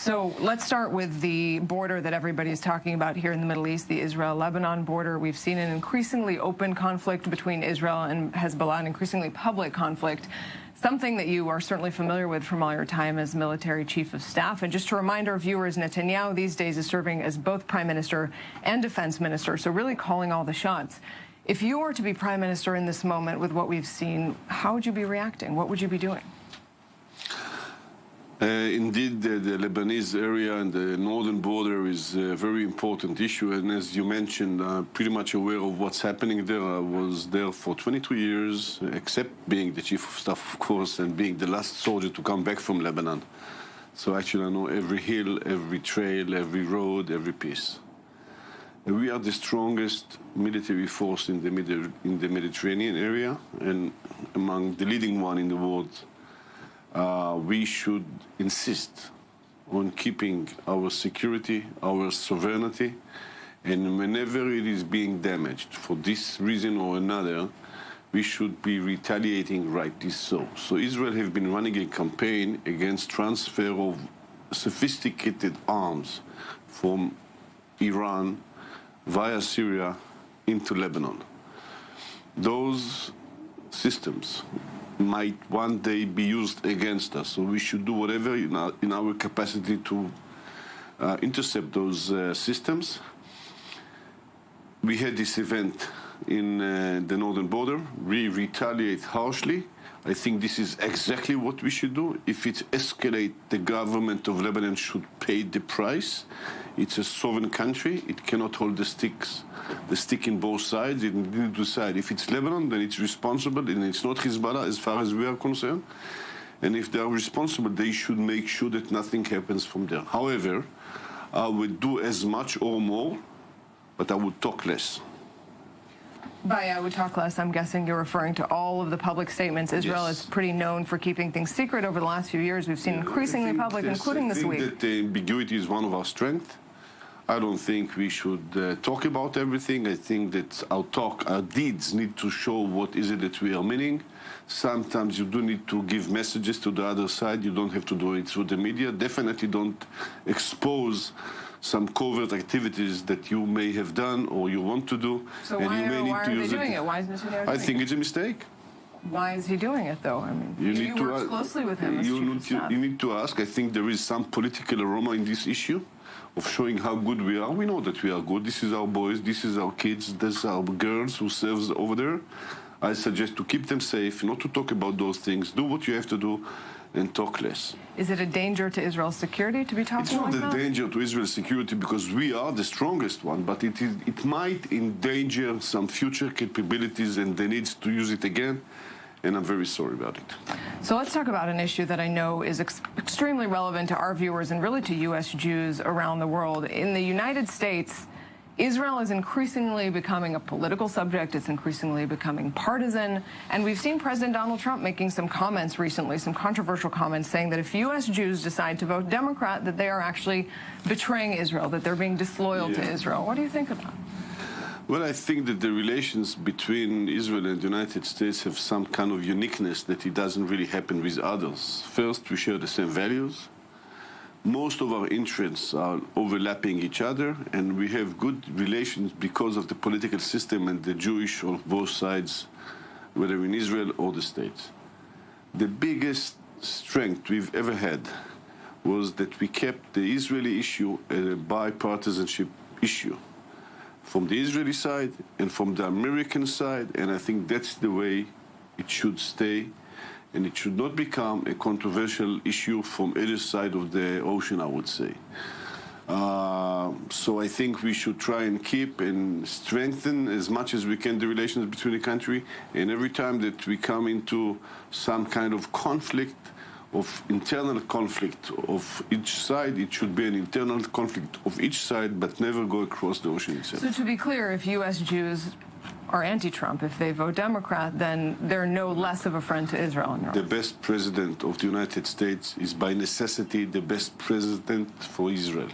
So let's start with the border that everybody is talking about here in the Middle East, the Israel-Lebanon border. We've seen an increasingly open conflict between Israel and Hezbollah, an increasingly public conflict, something that you are certainly familiar with from all your time as military chief of staff. And just to remind our viewers, Netanyahu these days is serving as both prime minister and defense minister, so really calling all the shots. If you were to be prime minister in this moment with what we've seen, how would you be reacting? What would you be doing? Indeed, the Lebanese area and the northern border is a very important issue. And as you mentioned, I'm pretty much aware of what's happening there. I was there for 22 years, except being the chief of staff, of course, and being the last soldier to come back from Lebanon. So actually, I know every hill, every trail, every road, every piece. We are the strongest military force in the Mediterranean area and among the leading one in the world. We should insist on keeping our security, our sovereignty, and whenever it is being damaged for this reason or another, we should be retaliating rightly so. So Israel has been running a campaign against transfer of sophisticated arms from Iran via Syria into Lebanon. Those systems might one day be used against us, so we should do whatever in our capacity to intercept those systems. We had this event in the northern border. We retaliate harshly. I think this is exactly what we should do. If it escalates, the government of Lebanon should pay the price. It's a sovereign country. It cannot hold the stick in both sides. It needs to decide. If it's Lebanon, then it's responsible, and it's not Hezbollah as far as we are concerned. And if they are responsible, they should make sure that nothing happens from there. However, I would do as much or more, but I would talk less. By I would talk less, I'm guessing you're referring to all of the public statements. Israel is pretty known for keeping things secret over the last few years. We've seen increasingly public, including this week. I think that ambiguity is one of our strengths. I don't think we should talk about everything. I think that our deeds need to show what is it that we are meaning. Sometimes you do need to give messages to the other side. You don't have to do it through the media. Definitely don't expose some covert activities that you may have done or you want to do. So why are they doing it? Why is Netanyahu doing it? I think it's a mistake. Why is he doing it, though? I mean, you work closely with him as chief of staff. You need to ask. I think there is some political aroma in this issue of showing how good we are. We know that we are good. This is our boys, this is our kids, this is our girls who serves over there. I suggest to keep them safe, not to talk about those things. Do what you have to do and talk less. Is it a danger to Israel's security to be talking like that? It's not a danger to Israel's security because we are the strongest one, but it might endanger some future capabilities and the needs to use it again, and I'm very sorry about it. So let's talk about an issue that I know is extremely relevant to our viewers and really to U.S. Jews around the world. In the United States, Israel is increasingly becoming a political subject. It's increasingly becoming partisan. And we've seen President Donald Trump making some comments recently, some controversial comments, saying that if U.S. Jews decide to vote Democrat, that they are actually betraying Israel, that they're being disloyal to Israel. What do you think of that? Well, I think that the relations between Israel and the United States have some kind of uniqueness that it doesn't really happen with others. First, we share the same values. Most of our interests are overlapping each other, and we have good relations because of the political system and the Jewish on both sides, whether in Israel or the States. The biggest strength we've ever had was that we kept the Israeli issue a bipartisanship issue from the Israeli side and from the American side, and I think that's the way it should stay. And it should not become a controversial issue from either side of the ocean, I would say. So I think we should try and keep and strengthen as much as we can the relations between the country. And every time that we come into some kind of conflict, of internal conflict of each side, it should be an internal conflict of each side, but never go across the ocean itself. So to be clear, if U.S. Jews are anti-Trump, if they vote Democrat, then they're no less of a friend to Israel. The best president of the United States is by necessity the best president for Israel.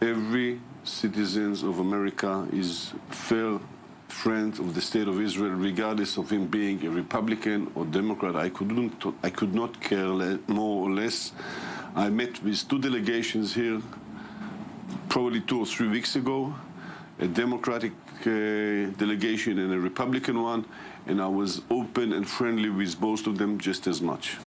Every citizen of America is fair friend of the state of Israel, regardless of him being a Republican or Democrat. I could not care more or less. I met with two delegations here probably 2 or 3 weeks ago, a Democratic delegation and a Republican one, and I was open and friendly with both of them just as much.